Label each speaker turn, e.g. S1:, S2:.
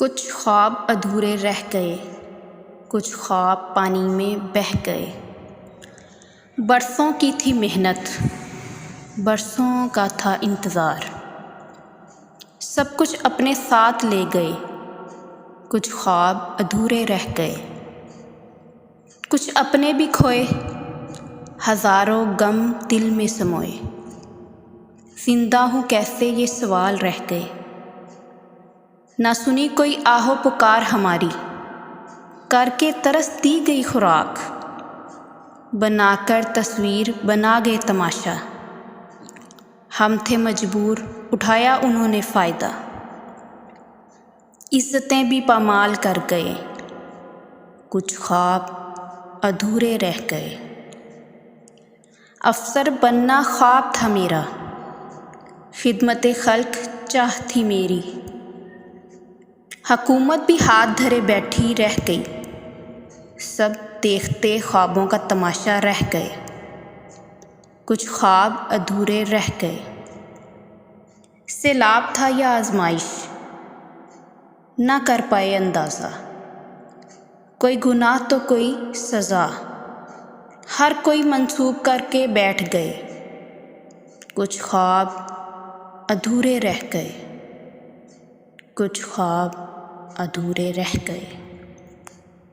S1: کچھ خواب ادھورے رہ گئے، کچھ خواب پانی میں بہہ گئے۔ برسوں کی تھی محنت، برسوں کا تھا انتظار، سب کچھ اپنے ساتھ لے گئے، کچھ خواب ادھورے رہ گئے۔ کچھ اپنے بھی کھوئے، ہزاروں غم دل میں سموئے، زندہ ہوں کیسے یہ سوال رہ گئے۔ نہ سنی کوئی آہو پکار ہماری، کر کے ترس دی گئی خوراک، بنا کر تصویر بنا گئے تماشا، ہم تھے مجبور اٹھایا انہوں نے فائدہ۔ عزتیں بھی پامال کر گئے، کچھ خواب ادھورے رہ گئے۔ افسر بننا خواب تھا میرا، خدمت خلق چاہ تھی میری، حکومت بھی ہاتھ دھرے بیٹھی رہ گئی، سب دیکھتے خوابوں کا تماشا رہ گئے، کچھ خواب ادھورے رہ گئے۔ سیلاب تھا یا آزمائش، نہ کر پائے اندازہ، کوئی گناہ تو کوئی سزا، ہر کوئی منسوب کر کے بیٹھ گئے، کچھ خواب ادھورے رہ گئے، کچھ خواب ادھورے رہ گئے۔